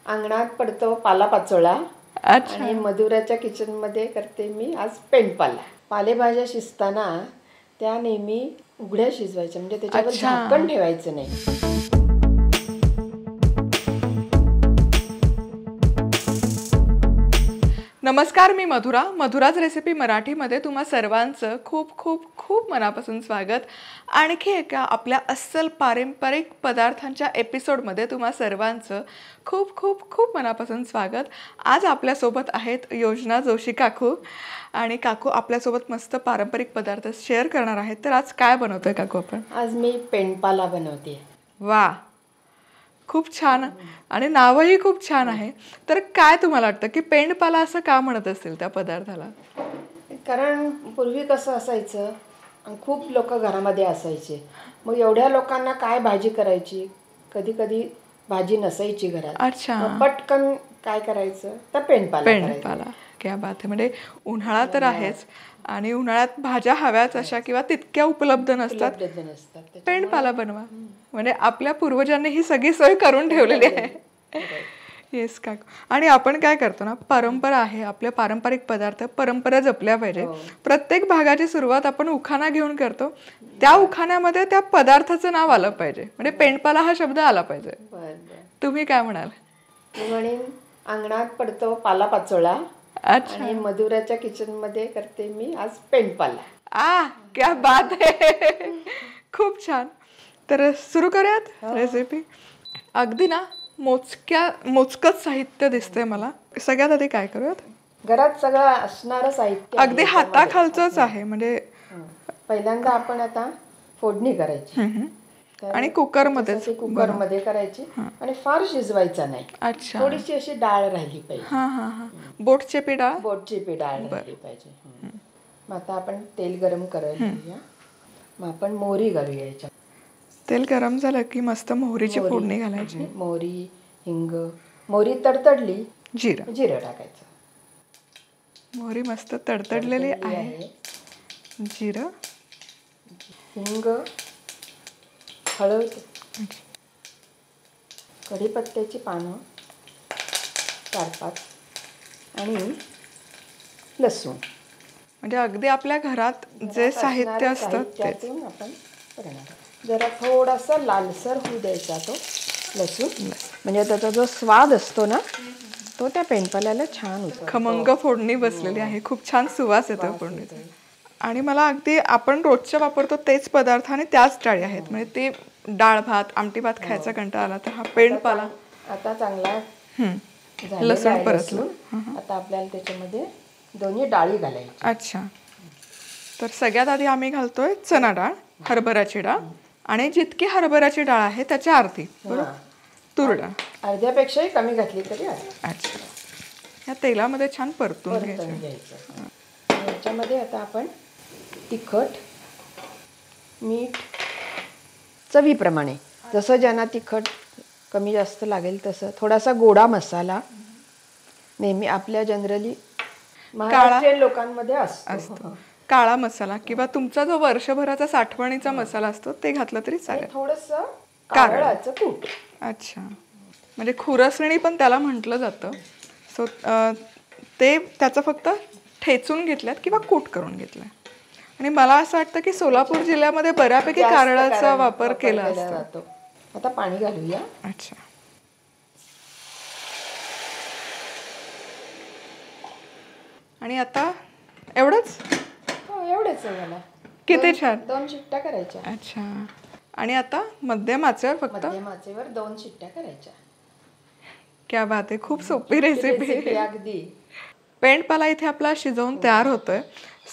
अंगणात पडतो पालापाचोळा अच्छा. आणि मधुराच्या किचनमध्ये करते मी आज पेंडपाला. पालेभाज्या शिजताना त्या नेहमी उघड्या शिजवायच्या, म्हणजे त्याच्यावर अच्छा. झाकण ठेवायचं नाही. नमस्कार, मी मधुराज रेसिपी मराठीमध्ये तुम्हा सर्वांचं खूप खूप खूप मनापासून स्वागत. आणखी एका आपल्या अस्सल पारंपरिक पदार्थांच्या एपिसोडमध्ये तुम्हा सर्वांचं खूप खूप खूप मनापासून स्वागत. आज आपल्यासोबत आहेत योजना जोशी काकू, आणि काकू आपल्यासोबत मस्त पारंपरिक पदार्थ शेअर करणार आहेत. तर आज काय बनवतोय काकू आपण? आज मी पेंडपाला बनवते. वा, खूप छान, आणि नावही खूप छान आहे. तर काय तुम्हाला वाटतं की पेंडपाला असं का म्हणत असतील त्या पदार्थाला? कारण पूर्वी कसं असायचं, खूप लोक घरामध्ये असायचे, मग एवढ्या लोकांना काय भाजी करायची, कधी कधी भाजी नसायची घरात. अच्छा. मग पटकन काय करायचं तर पेंडपाला. क्या बात आहे. म्हणजे उन्हाळा तर आहेच, आणि उन्हाळ्यात भाज्या हव्याच अशा किंवा तितक्या उपलब्ध नसतात. पेंडपाला बनवा, म्हणजे आपल्या पूर्वजांनी ही सगळी सोय करून ठेवलेली आहे. येस काकू. आणि आपण काय करतो ना, परंपरा आहे, आपले पारंपरिक पदार्थ, परंपरा जपल्या पाहिजे. प्रत्येक भागाची सुरुवात आपण उखाणा घेऊन करतो, त्या उखाण्यामध्ये त्या पदार्थाचं नाव आलं पाहिजे, म्हणजे पेंडपाला हा शब्द आला पाहिजे. तुम्ही काय म्हणाल? मी म्हणेन अंगणात पडतो पालापाचोळा आणि मधुराच्या किचनमध्ये करते मी आज पेंडपाला. क्या बात आहे. खूप छान. तर सुरू करूयात रेसिपी. अगदी ना मोजकच साहित्य दिसतंय मला. सगळ्यात आधी काय करूयात? घरात सगळं असणारं साहित्य अगदी हाताखालचंच आहे, म्हणजे पहिल्यांदा आपण आता फोडणी करायची आणि कुकरमध्ये करायची, आणि फार शिजवायचा नाही. अच्छा. थोडीशी अशी डाळ राहिली पाहिजे. बोटचेपी डाळ राहिली पाहिजे. मग आता आपण तेल गरम करायला घेऊया. मग आपण मोहरी घालूया याच्यात. तेल गरम झालं की मस्त मोहरीची फोडणी घालायची. मोहरी, हिंग. मोहरी तडतडली, जिरं टाकायचं. मोहरी मस्त तडतडलेली आहे. जिरं, हिंग, हळद, कढीपत्त्याची पानं 4-5 आणि लसूण. म्हणजे अगदी आपल्या घरात जे साहित्य असतं त्यातून आपण करणार. जरा थोडासा लालसर होऊ द्यायचा तो लसूण, म्हणजे त्याचा जो स्वाद असतो ना तो त्या पेंडपाल्याला छान होतो. खमंग फोडणी बसलेली आहे, खूप छान सुवास येतो फोडणीचा. आणि मला अगदी आपण रोजच्या वापरतो तेच पदार्थ आणि त्याच डाळी आहेत, म्हणजे ते डाळ भात, आमटी भात खायचा कंटाळा आला तर हा पेंडपाला. आता चांगला लसूण परतलं. आता आपल्याला त्याच्यामध्ये दोन्ही डाळी घालायच्या. अच्छा. तर सगळ्यात आधी आम्ही घालतोय चणा डाळ, हरभऱ्याची डाळ, आणि जितकी हरभऱ्याची डाळ आहे त्याच्या अर्धी, बरोबर, तूर डाळ अर्ध्यापेक्षाही कमी घातली तरी. अच्छा. या तेलामध्ये छान परतून घ्यायचं. याच्यामध्ये आता आपण तिखट, मीठ चवीप्रमाणे, जसं ज्यांना तिखट कमी जास्त लागेल तसं, थोडासा गोडा मसाला नेहमी आपल्या जनरली महाराष्ट्रीयन लोकांमध्ये असतो. काळा मसाला किंवा तुमचा जो वर्षभराचा साठवणीचा मसाला असतो ते घातलं तरी चालेल. थोडंसं कारळाचं कूट. अच्छा. म्हणजे खुरसणी पण त्याला म्हटलं जातं. सो ते त्याचं फक्त ठेचून घेतल्यात किंवा कूट करून घेतलाय. आणि मला असं वाटतं की सोलापूर जिल्ह्यामध्ये बऱ्यापैकी कारळाचा वापर केला जातो. आता पाणी घालूया. अच्छा. आणि आता एवढंच? एवढंच झालं. किती छान. 2 शिट्ट्या करायच्या. अच्छा. आणि आता मध्यम आचेवर फक्त 2 शिट्ट्या करायच्या. क्या बात आहे. खूप सोपी रेसिपी अगदी. पेंडपाला इथे आपला शिजवून तयार होतोय.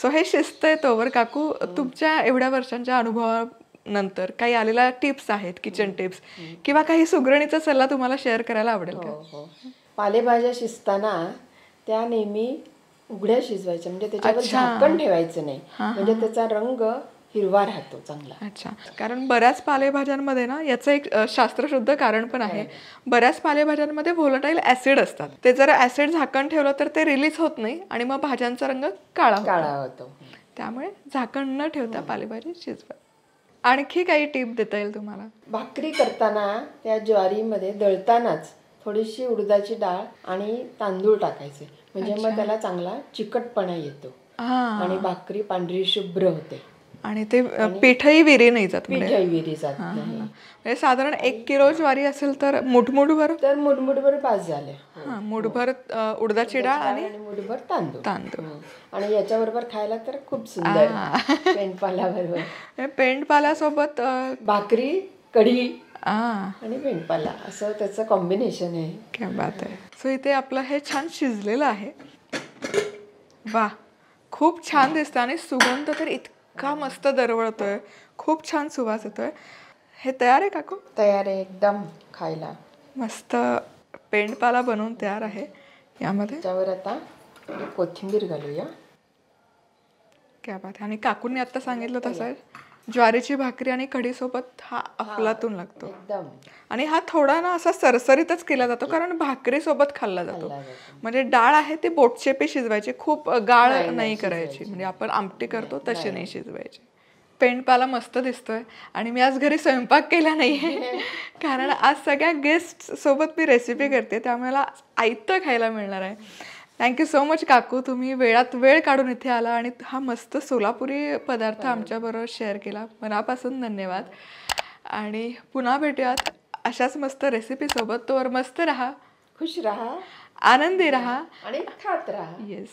सो हे शिजतंय तोवर काकू, तुमच्या एवढ्या वर्षांच्या अनुभवानंतर काही आलेल्या टिप्स आहेत, किचन टिप्स, किंवा काही सुगरणीचा सल्ला तुम्हाला शेअर करायला आवडेल का? पालेभाज्या शिजताना त्या नेहमी उघड्या शिजवायच्या, म्हणजे त्याच्यावर झाकण ठेवायचं नाही, म्हणजे त्याचा रंग हिरवा राहतो चांगला. अच्छा. कारण बऱ्याच पालेभाज्यांमध्ये ना याचं एक शास्त्रशुद्ध कारण पण आहे. बऱ्याच पालेभाज्यांमध्ये व्होलेटाईल ऍसिड असतात. ते जर ऍसिड झाकण ठेवलं तर ते रिलीज होत नाही आणि मग भाज्यांचा रंग काळा होतो. त्यामुळे झाकण न ठेवता पालेभाजी शिजवा. आणखी काही टिप देता येईल तुम्हाला? भाकरी करताना त्या ज्वारीमध्ये दळतानाच थोडीशी उडदाची डाळ आणि तांदूळ टाकायचे, म्हणजे मग त्याला चांगला चिकटपणा येतो हा आणि भाकरी पांढरी शुभ्र होते. आणि ते पीठही विरी नाही जात पिठाई विरी जात नाही. म्हणजे साधारण 1 किलो ज्वारी असेल तर मुठमुठभर तर मुठमुठभर पास झाले. हा मुठभर उडदाची डाळ आणि आणि मुठभर तांदूळ. तांदूळ आणि याच्याबरोबर खायला तर खूप सुंदर पेंडपाल्याबरोबर. पेंडपाल्यासोबत भाकरी, कढी आ आणि पेंडपाला असं त्याचं कॉम्बिनेशन आहे. क्या बात आहे. सो इथे आपलं हे छान शिजलेलं आहे. वा, खूप छान दिसतं आणि सुगंध तर इतका मस्त दरवळतोय, खूप छान सुवास येतोय. हे तयार आहे काकू? तयार आहे एकदम खायला. मस्त पेंडपाला बनवून तयार आहे. यामध्ये त्यावर आता कोथिंबीर घालूया. क्या बात आहे. आणि काकूंनी आता सांगितलं तसं ज्वारीची भाकरी आणि कढीसोबत हा अफलातून लागतो. एकदम आणि हा थोडा ना असा सरसरीतच केला जातो, कारण भाकरीसोबत खाल्ला जातो. म्हणजे डाळ आहे ती बोटशेपी शिजवायची, खूप गाळ नाही करायची. म्हणजे आपण आमटी करतो तशी नाही शिजवायची. पेंडपाला मस्त दिसतोय आणि मी आज घरी स्वयंपाक केला नाहीये कारण आज सगळ्या गेस्ट सोबत मी रेसिपी करते, त्यामुळे मला आयतं खायला मिळणार आहे. थँक्यू सो मच काकू, तुम्ही वेळात वेळ काढून इथे आला आणि हा मस्त सोलापुरी पदार्थ आमच्याबरोबर शेअर केला. मनापासून धन्यवाद. आणि पुन्हा भेटूयात अशाच मस्त रेसिपीसोबत. तोवर मस्त राहा, खुश राहा, आनंदी राहा आणि खात राहा. येस.